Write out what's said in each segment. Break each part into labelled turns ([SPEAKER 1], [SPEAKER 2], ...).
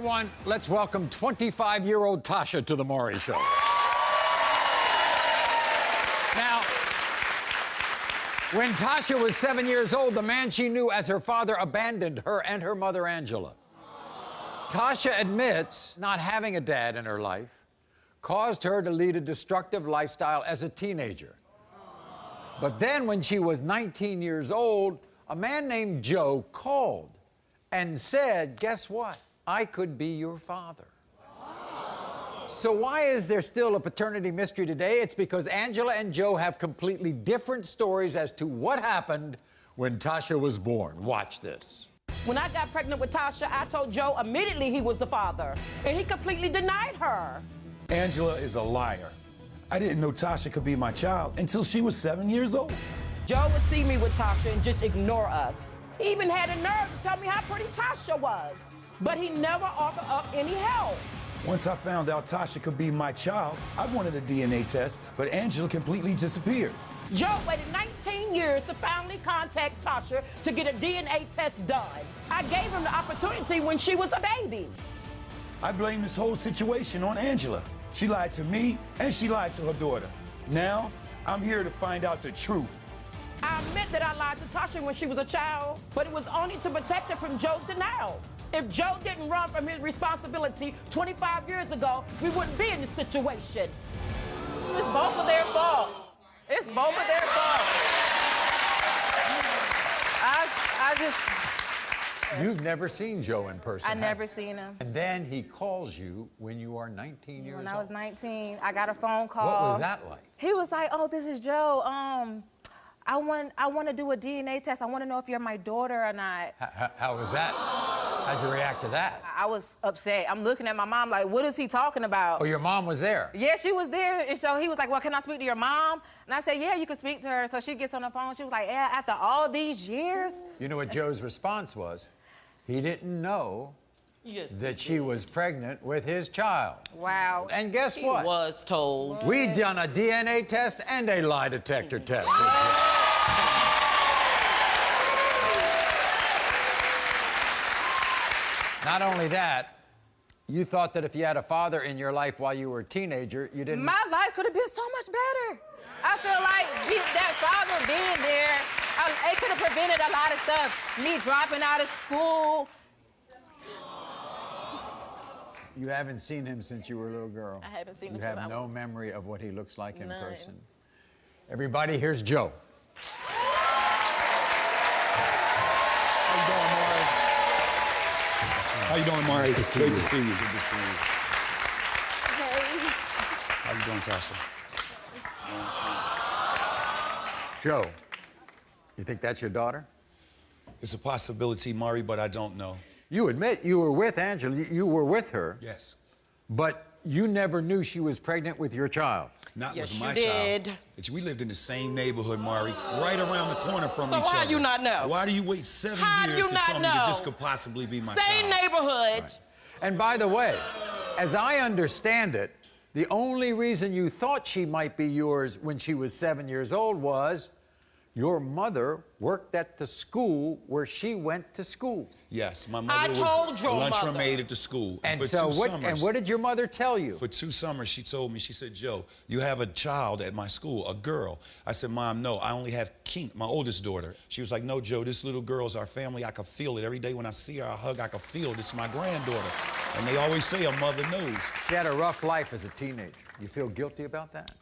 [SPEAKER 1] Everyone, let's welcome 25-year-old Tasha to the Maury Show. Now, when Tasha was 7 years old, the man she knew as her father abandoned her and her mother, Angela. Tasha admits not having a dad in her life caused her to lead a destructive lifestyle as a teenager. But then when she was 19 years old, a man named Joe called and said, guess what? I could be your father. So why is there still a paternity mystery today? It's because Angela and Joe have completely different stories as to what happened when Tasha was born. Watch this.
[SPEAKER 2] When I got pregnant with Tasha, I told Joe immediately he was the father, and he completely denied her.
[SPEAKER 3] Angela is a liar. I didn't know Tasha could be my child until she was 7 years old.
[SPEAKER 2] Joe would see me with Tasha and just ignore us. He even had the nerve to tell me how pretty Tasha was, but he never offered up any help.
[SPEAKER 3] Once I found out Tasha could be my child, I wanted a DNA test, but Angela completely disappeared.
[SPEAKER 2] Joe waited 19 years to finally contact Tasha to get a DNA test done. I gave him the opportunity when she was a baby.
[SPEAKER 3] I blame this whole situation on Angela. She lied to me, and she lied to her daughter. Now, I'm here to find out the truth.
[SPEAKER 2] I admit that I lied to Tasha when she was a child, but it was only to protect her from Joe's denial. If Joe didn't run from his responsibility 25 years ago, we wouldn't be in this situation.
[SPEAKER 4] It's both of their fault. It's both of their fault. I just...
[SPEAKER 1] You've never seen Joe in person,
[SPEAKER 4] I never seen him.
[SPEAKER 1] And then he calls you when you are 19 years old.
[SPEAKER 4] When I was 19, I got a phone call.
[SPEAKER 1] What was that like?
[SPEAKER 4] He was like, oh, this is Joe. I want to do a DNA test. I want to know if you're my daughter or not.
[SPEAKER 1] How was that? How'd you react to that?
[SPEAKER 4] I was upset. I'm looking at my mom like, what is he talking about?
[SPEAKER 1] Oh, your mom was there?
[SPEAKER 4] Yeah, she was there. And so he was like, well, can I speak to your mom? And I said, yeah, you can speak to her. So she gets on the phone. She was like, yeah, after all these years?
[SPEAKER 1] You know what Joe's response was? He didn't know that she was pregnant with his child.
[SPEAKER 4] Wow.
[SPEAKER 1] And guess what?
[SPEAKER 2] He was told.
[SPEAKER 1] We done a DNA test and a lie detector test. Not only that, you thought that if you had a father in your life while you were a teenager, you didn't...
[SPEAKER 4] My life could have been so much better. I feel like that father being there, it could have prevented a lot of stuff. Me dropping out of school.
[SPEAKER 1] You haven't seen him since you were a little girl.
[SPEAKER 4] I haven't seen him
[SPEAKER 1] You
[SPEAKER 4] since
[SPEAKER 1] have
[SPEAKER 4] I
[SPEAKER 1] no
[SPEAKER 4] was...
[SPEAKER 1] memory of what he looks like in
[SPEAKER 4] None.
[SPEAKER 1] person. Everybody, here's Joe.
[SPEAKER 3] How you doing, Maury? Great to see you. Good to see you.
[SPEAKER 4] Hey.
[SPEAKER 3] How you doing, Tasha?
[SPEAKER 1] Joe, you think that's your daughter?
[SPEAKER 3] It's a possibility, Maury, but I don't know.
[SPEAKER 1] You admit you were with Angela, you were with her.
[SPEAKER 3] Yes.
[SPEAKER 1] But you never knew she was pregnant with your child.
[SPEAKER 3] Not
[SPEAKER 2] Yes,
[SPEAKER 3] with my
[SPEAKER 2] you did.
[SPEAKER 3] child. We lived in the same neighborhood, Maury, right around the corner from each other.
[SPEAKER 2] So why you not know?
[SPEAKER 3] Why do you wait 7
[SPEAKER 2] How
[SPEAKER 3] years
[SPEAKER 2] you
[SPEAKER 3] to
[SPEAKER 2] not
[SPEAKER 3] tell me that
[SPEAKER 2] know?
[SPEAKER 3] this could possibly be my
[SPEAKER 2] Same
[SPEAKER 3] child?
[SPEAKER 2] neighborhood.
[SPEAKER 1] Right. And by the way, as I understand it, the only reason you thought she might be yours when she was 7 years old was your mother worked at the school where she went to school.
[SPEAKER 3] Yes, my
[SPEAKER 2] I
[SPEAKER 3] mother
[SPEAKER 2] told
[SPEAKER 3] was a
[SPEAKER 2] your
[SPEAKER 3] lunchroom
[SPEAKER 2] mother.
[SPEAKER 3] maid at the school.
[SPEAKER 1] And
[SPEAKER 3] for
[SPEAKER 1] so
[SPEAKER 3] 2
[SPEAKER 1] what?
[SPEAKER 3] summers,
[SPEAKER 1] And what did your mother tell you?
[SPEAKER 3] For 2 summers, she told me, she said, Joe, you have a child at my school, a girl. I said, Mom, no, I only have Kink, my oldest daughter. She was like, no, Joe, this little girl's our family. I can feel it. Every day when I see her, I hug, I can feel this is my granddaughter. And they always say a mother knows.
[SPEAKER 1] She had a rough life as a teenager. You feel guilty about that?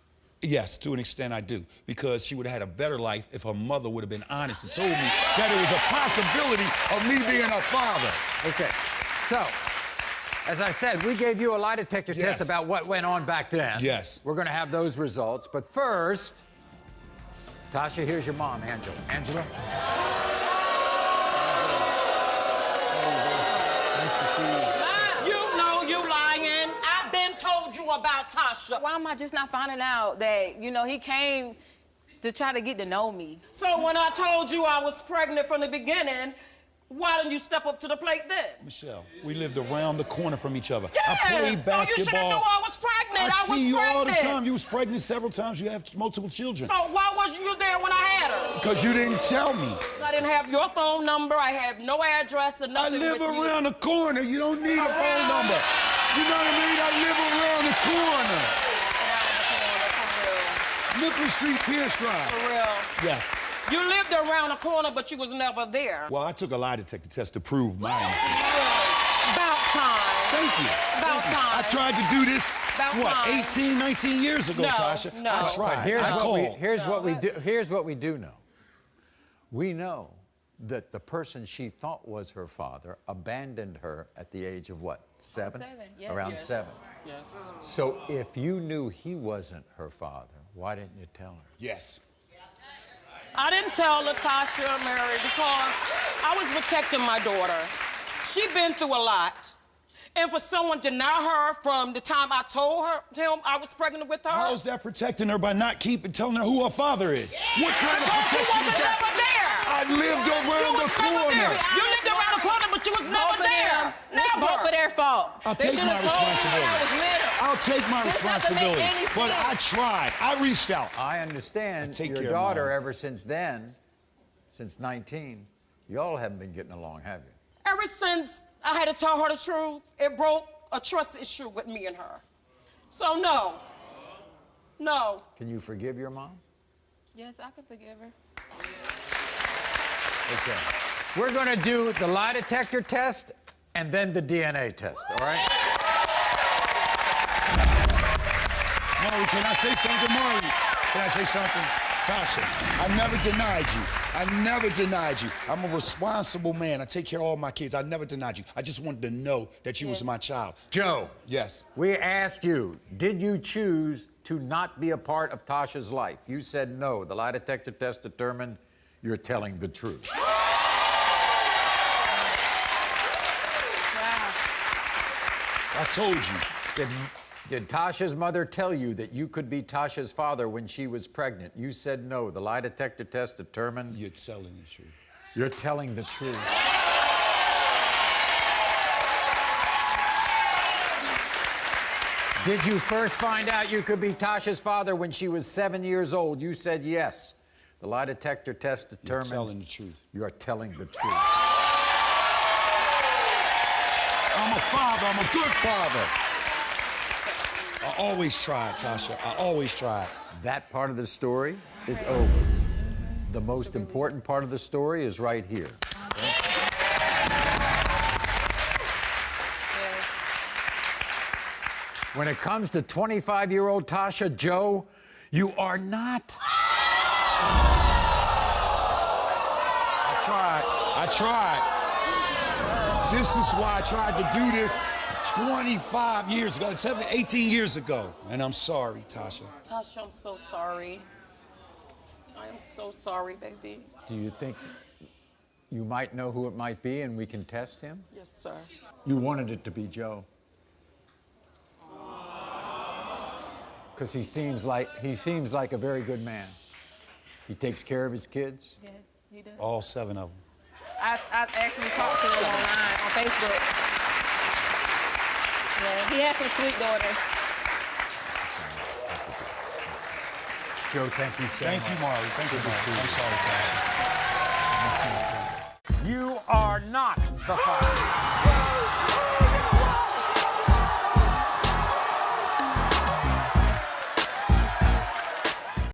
[SPEAKER 3] Yes, to an extent I do, because she would have had a better life if her mother would have been honest and told me that it was a possibility of me being her father.
[SPEAKER 1] Okay, so, as I said, we gave you a lie detector test about what went on back then.
[SPEAKER 3] Yes.
[SPEAKER 1] We're gonna have those results, but first, Tasha, here's your mom, Angela. Angela? Nice to see you.
[SPEAKER 2] You know you lying. I've been told you about Tasha.
[SPEAKER 4] Why am I just not finding out that, you know, he came to try to get to know me?
[SPEAKER 2] So when I told you I was pregnant from the beginning, Why didn't you step up to the plate then?
[SPEAKER 3] Michelle, we lived around the corner from each other.
[SPEAKER 2] Yes.
[SPEAKER 3] I played
[SPEAKER 2] So you should have
[SPEAKER 3] basketball.
[SPEAKER 2] known I was pregnant.
[SPEAKER 3] I
[SPEAKER 2] was
[SPEAKER 3] see you
[SPEAKER 2] pregnant.
[SPEAKER 3] all the time. You was pregnant several times. You have multiple children.
[SPEAKER 2] So why wasn't you there when I had her?
[SPEAKER 3] Because you didn't tell me.
[SPEAKER 2] I didn't have your phone number. I have no address or
[SPEAKER 3] I
[SPEAKER 2] nothing.
[SPEAKER 3] live
[SPEAKER 2] with
[SPEAKER 3] around the corner. You don't need a phone number. You know what I mean? I live around the corner. Nickel Street, Pierce Drive.
[SPEAKER 2] For real.
[SPEAKER 3] Yes.
[SPEAKER 2] You lived around the corner, but you was never there.
[SPEAKER 3] Well, I took a lie detector test to prove my innocence.
[SPEAKER 2] About time.
[SPEAKER 3] Thank you.
[SPEAKER 2] About
[SPEAKER 3] Thank you.
[SPEAKER 2] time.
[SPEAKER 3] I tried to do this,
[SPEAKER 2] About
[SPEAKER 3] what,
[SPEAKER 2] time.
[SPEAKER 3] 18, 19 years ago,
[SPEAKER 2] No,
[SPEAKER 3] Tasha?
[SPEAKER 2] no.
[SPEAKER 3] I tried.
[SPEAKER 1] Here's
[SPEAKER 3] I
[SPEAKER 1] what
[SPEAKER 3] called.
[SPEAKER 1] Here's what we do know. We know that the person she thought was her father abandoned her at the age of what? 7?
[SPEAKER 4] 7, yes.
[SPEAKER 1] Around
[SPEAKER 4] Yes.
[SPEAKER 1] 7.
[SPEAKER 2] Yes.
[SPEAKER 1] So if you knew he wasn't her father, why didn't you tell her?
[SPEAKER 3] Yes.
[SPEAKER 2] I didn't tell Tasha or Mary because I was protecting my daughter. She'd been through a lot. And for someone to deny her from the time I told him I was pregnant with her.
[SPEAKER 3] How is that protecting her by not telling her who her father is? What kind of
[SPEAKER 2] Because you
[SPEAKER 3] protection is
[SPEAKER 2] wasn't
[SPEAKER 3] that?
[SPEAKER 2] never there.
[SPEAKER 3] I lived around the corner.
[SPEAKER 2] You lived around the corner, but you was never there.
[SPEAKER 4] It's both of their fault.
[SPEAKER 3] I'll
[SPEAKER 4] They
[SPEAKER 3] take
[SPEAKER 4] should've
[SPEAKER 3] my
[SPEAKER 4] told me
[SPEAKER 3] responsibility.
[SPEAKER 4] I was little.
[SPEAKER 3] I'll take my
[SPEAKER 4] This doesn't make
[SPEAKER 3] responsibility.
[SPEAKER 4] any
[SPEAKER 3] But I
[SPEAKER 4] sense.
[SPEAKER 3] tried. I reached out.
[SPEAKER 1] I understand
[SPEAKER 3] Take
[SPEAKER 1] your
[SPEAKER 3] care,
[SPEAKER 1] daughter
[SPEAKER 3] Mom.
[SPEAKER 1] ever since then, since 19, y'all haven't been getting along, have you?
[SPEAKER 2] Ever since I had to tell her the truth, it broke a trust issue with me and her. So no. No.
[SPEAKER 1] Can you forgive your mom?
[SPEAKER 4] Yes, I can forgive her.
[SPEAKER 1] Okay. We're going to do the lie detector test and then the DNA test, all right?
[SPEAKER 3] Maury, can I say something, Maury? Can I say something? Tasha, I never denied you. I never denied you. I'm a responsible man. I take care of all my kids. I never denied you. I just wanted to know that you was my child.
[SPEAKER 1] Joe.
[SPEAKER 3] Yes.
[SPEAKER 1] We asked you, did you choose to not be a part of Tasha's life? You said no. The lie detector test determined you're telling the truth.
[SPEAKER 3] I told you.
[SPEAKER 1] Did Tasha's mother tell you that you could be Tasha's father when she was pregnant? You said no. The lie detector test determined
[SPEAKER 3] You're telling the truth.
[SPEAKER 1] you're telling the truth. Did you first find out you could be Tasha's father when she was 7 years old? You said yes. The lie detector test
[SPEAKER 3] You're
[SPEAKER 1] determined
[SPEAKER 3] telling the truth.
[SPEAKER 1] you are telling the truth.
[SPEAKER 3] I'm a father. I'm a good father. I always tried, Tasha. I always tried.
[SPEAKER 1] That part of the story is over. The most important part of the story is right here. When it comes to 25-year-old Tasha, Joe, you are not.
[SPEAKER 3] I tried. This is why I tried to do this 25 years ago, 18 years ago. And I'm sorry, Tasha.
[SPEAKER 2] Tasha, I'm so sorry. I am so sorry, baby.
[SPEAKER 1] Do you think you might know who it might be and we can test him?
[SPEAKER 2] Yes, sir.
[SPEAKER 1] You wanted it to be Joe. Because he seems like a very good man. He takes care of his kids.
[SPEAKER 4] Yes, he does.
[SPEAKER 3] All 7 of them.
[SPEAKER 4] I actually talked to him online on Facebook. Yeah, he has some sweet daughters.
[SPEAKER 1] Joe, thank you so much.
[SPEAKER 3] Thank you, Maury. Thank you, Maury. I'm sorry, Tasha.
[SPEAKER 1] You are not the father.